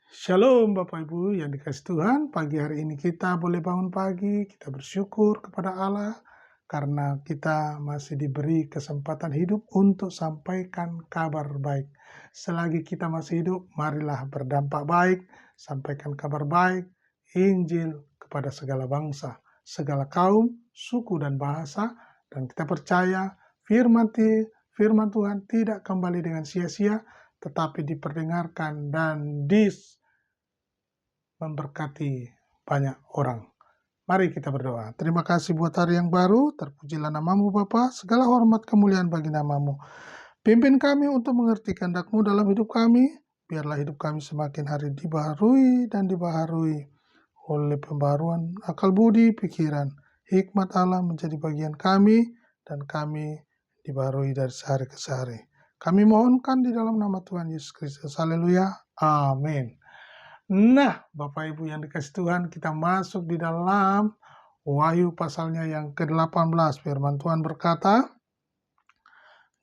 Shalom Bapak Ibu yang dikasih Tuhan, pagi hari ini kita boleh bangun pagi, kita bersyukur kepada Allah karena kita masih diberi kesempatan hidup untuk sampaikan kabar baik. Selagi kita masih hidup, marilah berdampak baik, sampaikan kabar baik, Injil kepada segala bangsa, segala kaum, suku dan bahasa, dan kita percaya firman Tuhan tidak kembali dengan sia-sia, tetapi diperdengarkan dan memberkati banyak orang. Mari kita berdoa. Terima kasih buat hari yang baru, terpujilah namamu Bapa, segala hormat kemuliaan bagi namamu. Pimpin kami untuk mengerti kehendak-Mu dalam hidup kami, biarlah hidup kami semakin hari dibaharui dan dibaharui oleh pembaruan akal budi, pikiran, hikmat Allah menjadi bagian kami, dan kami dibaharui dari sehari ke sehari. Kami mohonkan di dalam nama Tuhan Yesus Kristus. Haleluya. Amin. Nah, Bapak Ibu yang dikasih Tuhan, kita masuk di dalam Wahyu pasalnya yang ke-18. Firman Tuhan berkata,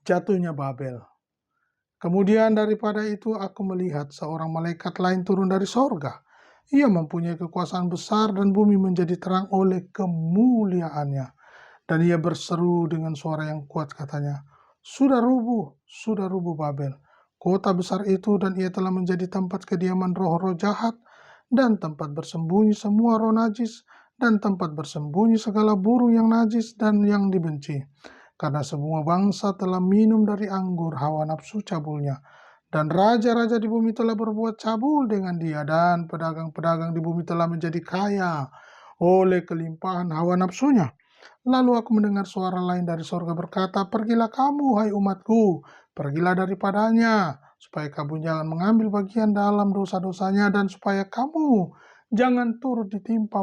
jatuhnya Babel. Kemudian daripada itu aku melihat seorang malaikat lain turun dari sorga. Ia mempunyai kekuasaan besar dan bumi menjadi terang oleh kemuliaannya. Dan ia berseru dengan suara yang kuat katanya, sudah rubuh Babel, kota besar itu, dan ia telah menjadi tempat kediaman roh-roh jahat, dan tempat bersembunyi semua roh najis, dan tempat bersembunyi segala burung yang najis dan yang dibenci. Karena semua bangsa telah minum dari anggur hawa nafsu cabulnya, dan raja-raja di bumi telah berbuat cabul dengan dia, dan pedagang-pedagang di bumi telah menjadi kaya oleh kelimpahan hawa nafsunya. Lalu aku mendengar suara lain dari sorga berkata, pergilah kamu, hai umatku, pergilah daripadanya, supaya kamu jangan mengambil bagian dalam dosa-dosanya, dan supaya kamu jangan turut ditimpa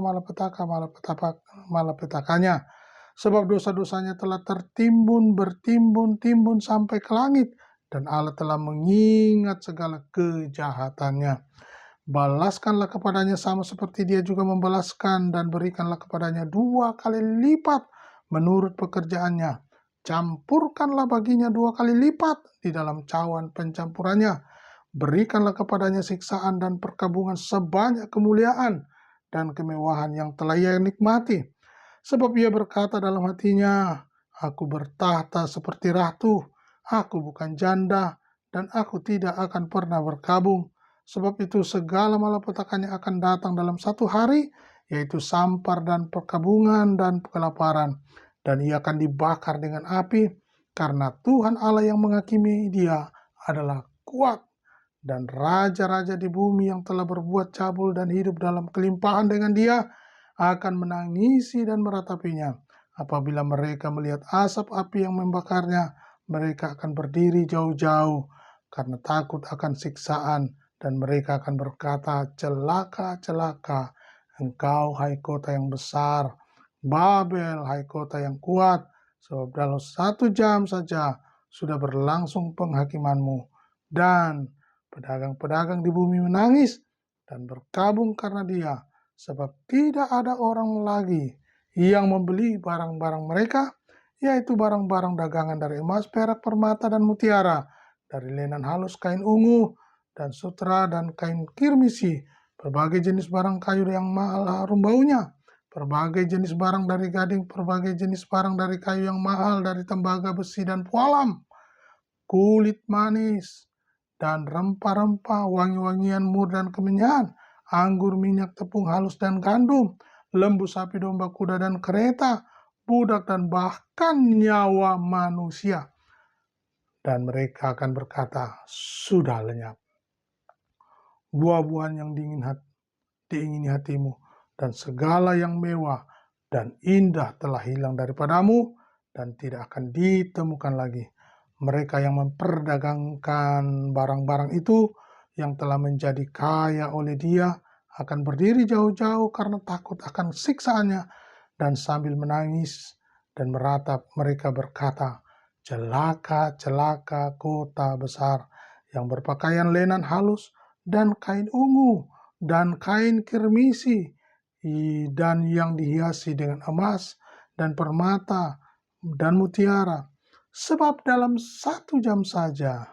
malapetakannya. Sebab dosa-dosanya telah bertimbun sampai ke langit, dan Allah telah mengingat segala kejahatannya. Balaskanlah kepadanya sama seperti dia juga membalaskan, dan berikanlah kepadanya 2 kali lipat menurut pekerjaannya. Campurkanlah baginya 2 kali lipat di dalam cawan pencampurannya. Berikanlah kepadanya siksaan dan perkabungan sebanyak kemuliaan dan kemewahan yang telah ia nikmati. Sebab ia berkata dalam hatinya, aku bertahta seperti ratu, aku bukan janda, dan aku tidak akan pernah berkabung. Sebab itu segala malapetakannya akan datang dalam 1 hari, yaitu sampar dan perkabungan dan kelaparan. Dan ia akan dibakar dengan api, karena Tuhan Allah yang menghakimi dia adalah kuat. Dan raja-raja di bumi yang telah berbuat cabul dan hidup dalam kelimpahan dengan dia akan menangisi dan meratapinya. Apabila mereka melihat asap api yang membakarnya, mereka akan berdiri jauh-jauh karena takut akan siksaan. Dan mereka akan berkata, celaka, celaka, engkau hai kota yang besar, Babel hai kota yang kuat, sebab dalam 1 jam saja sudah berlangsung penghakimanmu. Dan pedagang-pedagang di bumi menangis dan berkabung karena dia, sebab tidak ada orang lagi yang membeli barang-barang mereka, yaitu barang-barang dagangan dari emas, perak, permata, dan mutiara, dari lenan halus, kain ungu, dan sutra, dan kain kirmisi, berbagai jenis barang kayu yang mahal harum baunya, berbagai jenis barang dari gading, berbagai jenis barang dari kayu yang mahal, dari tembaga, besi, dan pualam, kulit manis, dan rempah-rempah, wangi-wangian mur dan kemenyan, anggur, minyak, tepung halus, dan gandum, lembu, sapi, domba, kuda, dan kereta, budak, dan bahkan nyawa manusia. Dan mereka akan berkata, sudah lenyap. Buah-buahan yang diingini hatimu, dan segala yang mewah dan indah telah hilang daripadamu, dan tidak akan ditemukan lagi. Mereka yang memperdagangkan barang-barang itu, yang telah menjadi kaya oleh dia, akan berdiri jauh-jauh karena takut akan siksaannya, dan sambil menangis dan meratap mereka berkata, celaka, celaka kota besar yang berpakaian lenan halus dan kain ungu dan kain kirmisi, dan yang dihiasi dengan emas dan permata dan mutiara. Sebab dalam 1 jam saja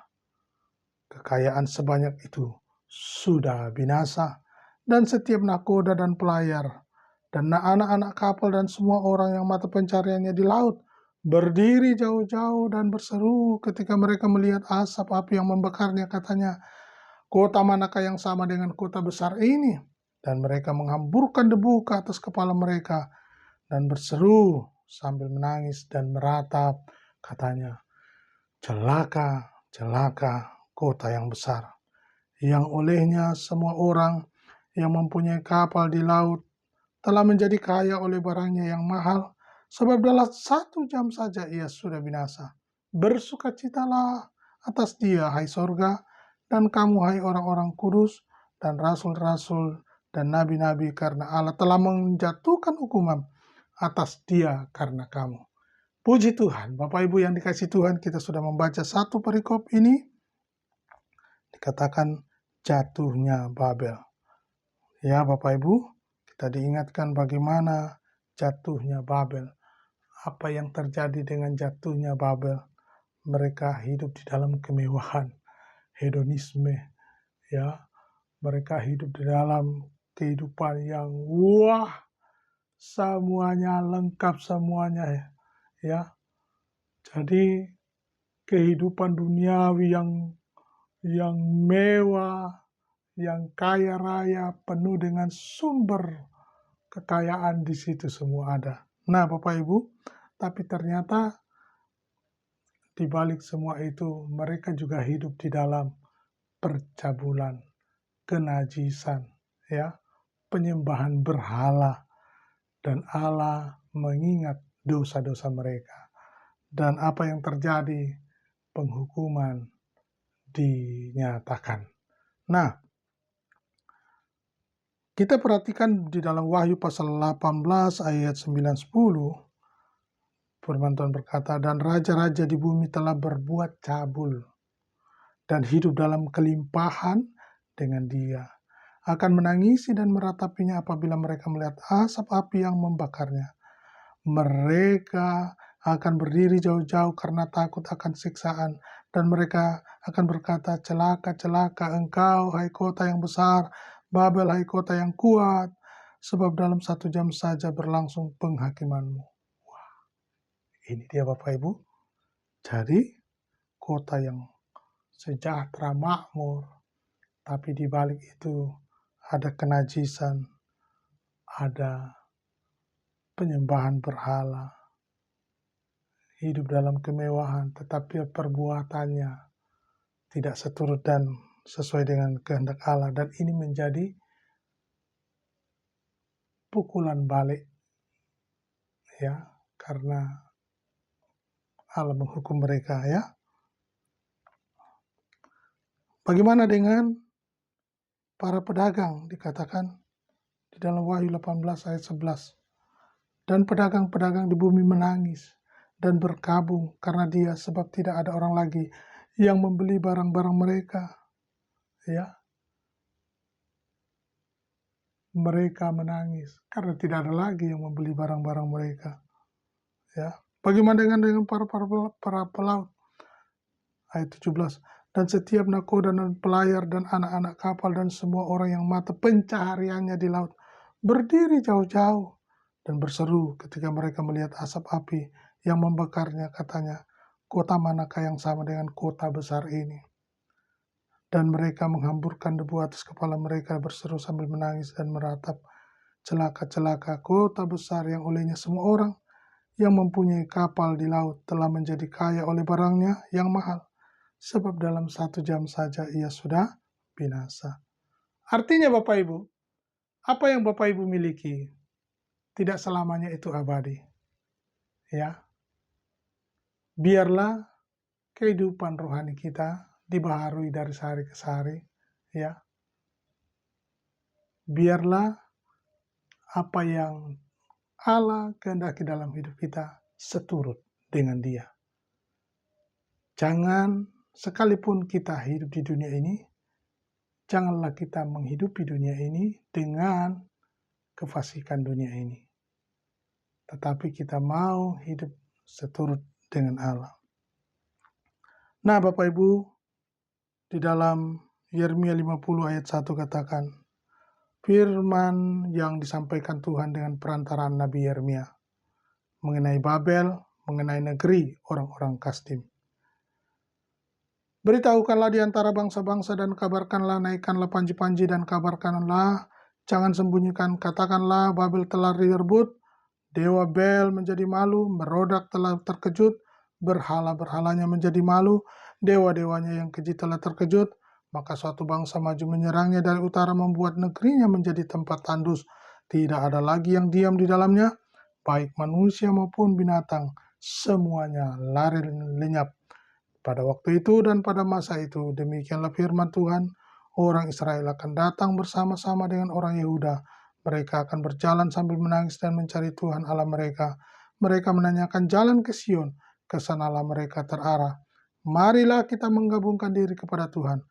kekayaan sebanyak itu sudah binasa, dan setiap nahkoda dan pelayar, dan anak-anak kapal dan semua orang yang mata pencariannya di laut, berdiri jauh-jauh dan berseru ketika mereka melihat asap api yang membakarnya, katanya, kota manakah yang sama dengan kota besar ini? Dan mereka menghamburkan debu ke atas kepala mereka dan berseru sambil menangis dan meratap, katanya, celaka, celaka kota yang besar, yang olehnya semua orang yang mempunyai kapal di laut telah menjadi kaya oleh barangnya yang mahal, sebab dalam 1 jam saja ia sudah binasa. Bersukacitalah atas dia, hai sorga, dan kamu, hai orang-orang kudus, dan rasul-rasul, dan nabi-nabi, karena Allah telah menjatuhkan hukuman atas dia karena kamu. Puji Tuhan, Bapak Ibu yang dikasihi Tuhan, kita sudah membaca satu perikop ini, dikatakan jatuhnya Babel. Ya Bapak Ibu, kita diingatkan bagaimana jatuhnya Babel. Apa yang terjadi dengan jatuhnya Babel? Mereka hidup di dalam kemewahan, hedonisme, ya. Mereka hidup di dalam kehidupan yang wah, semuanya lengkap semuanya, ya. Jadi kehidupan duniawi yang mewah, yang kaya raya, penuh dengan sumber kekayaan di situ semua ada. Nah, Bapak Ibu, tapi ternyata di balik semua itu mereka juga hidup di dalam percabulan, kenajisan, ya, penyembahan berhala, dan Allah mengingat dosa-dosa mereka. Dan apa yang terjadi? Penghukuman dinyatakan. Nah, kita perhatikan di dalam Wahyu pasal 18 ayat 9-10, firman Tuhan berkata, dan raja-raja di bumi telah berbuat cabul dan hidup dalam kelimpahan dengan dia. Akan menangisi dan meratapinya apabila mereka melihat asap api yang membakarnya. Mereka akan berdiri jauh-jauh karena takut akan siksaan, dan mereka akan berkata, celaka, celaka engkau, hai kota yang besar, Babel, hai kota yang kuat, sebab dalam 1 jam saja berlangsung penghakimanmu. Wah, ini dia Bapak Ibu. Jadi kota yang sejahtera, makmur, tapi di balik itu ada kenajisan, ada penyembahan berhala, hidup dalam kemewahan, tetapi perbuatannya tidak seturut dan sesuai dengan kehendak Allah. Dan ini menjadi pukulan balik, ya, karena Allah menghukum mereka, ya. Bagaimana dengan para pedagang? Dikatakan di dalam Wahyu 18 ayat 11. Dan pedagang-pedagang di bumi menangis dan berkabung karena dia, sebab tidak ada orang lagi yang membeli barang-barang mereka. Ya, mereka menangis karena tidak ada lagi yang membeli barang-barang mereka. Ya, bagaimana dengan para pelaut? Ayat 17. Dan setiap nakoda dan pelayar dan anak-anak kapal dan semua orang yang mata pencahariannya di laut berdiri jauh-jauh dan berseru ketika mereka melihat asap api yang membakarnya, katanya, kota manakah yang sama dengan kota besar ini? Dan mereka menghamburkan debu atas kepala mereka, berseru sambil menangis dan meratap, celaka, celaka kota besar, yang olehnya semua orang yang mempunyai kapal di laut telah menjadi kaya oleh barangnya yang mahal, sebab dalam 1 jam saja ia sudah binasa. Artinya Bapak Ibu, apa yang Bapak Ibu miliki tidak selamanya itu abadi. Ya, biarlah kehidupan rohani kita dibaharui dari sehari ke sehari. Ya, biarlah apa yang Allah kehendaki dalam hidup kita seturut dengan Dia. Jangan, sekalipun kita hidup di dunia ini, janganlah kita menghidupi dunia ini dengan kefasikan dunia ini. Tetapi kita mau hidup seturut dengan Allah. Nah Bapak Ibu, di dalam Yeremia 50 ayat 1 katakan, firman yang disampaikan Tuhan dengan perantaraan Nabi Yeremia mengenai Babel, mengenai negeri orang-orang Kasdim. Beritahukanlah di antara bangsa-bangsa dan kabarkanlah, naikkanlah panji-panji dan kabarkanlah, jangan sembunyikan, katakanlah Babel telah direbut, Dewa Bel menjadi malu, Merodak telah terkejut, berhala-berhalanya menjadi malu, dewa-dewanya yang keji telah terkejut, maka suatu bangsa maju menyerangnya dari utara, membuat negerinya menjadi tempat tandus, tidak ada lagi yang diam di dalamnya, baik manusia maupun binatang, semuanya lari lenyap. Pada waktu itu dan pada masa itu, demikianlah firman Tuhan, orang Israel akan datang bersama-sama dengan orang Yehuda. Mereka akan berjalan sambil menangis dan mencari Tuhan Allah mereka. Mereka menanyakan jalan ke Sion, ke sanalah mereka terarah. Marilah kita menggabungkan diri kepada Tuhan,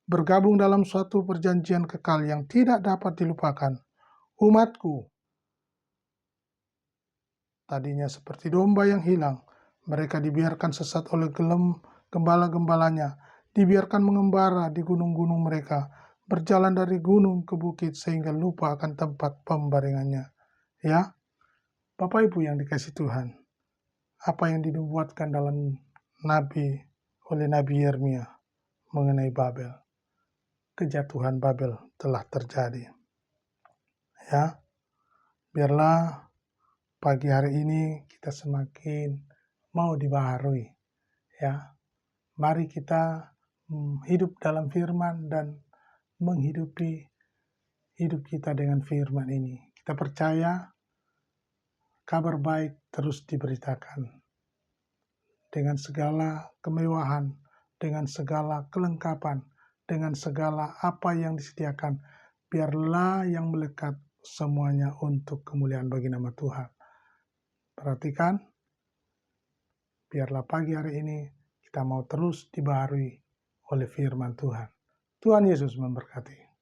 bergabung dalam suatu perjanjian kekal yang tidak dapat dilupakan. Umatku, tadinya seperti domba yang hilang, mereka dibiarkan sesat oleh gembala-gembalanya, dibiarkan mengembara di gunung-gunung mereka, berjalan dari gunung ke bukit sehingga lupa akan tempat pembaringannya. Ya, Bapak Ibu yang dikasihi Tuhan, apa yang dinubuatkan dalam oleh Nabi Yeremia mengenai Babel, kejatuhan Babel telah terjadi. Ya, biarlah pagi hari ini kita semakin mau dibaharui. Ya, mari kita hidup dalam firman dan menghidupi hidup kita dengan firman ini. Kita percaya kabar baik terus diberitakan dengan segala kemewahan, dengan segala kelengkapan, dengan segala apa yang disediakan. Biarlah yang melekat semuanya untuk kemuliaan bagi nama Tuhan. Perhatikan, biarlah pagi hari ini kita mau terus dibaharui oleh firman Tuhan. Tuhan Yesus memberkati.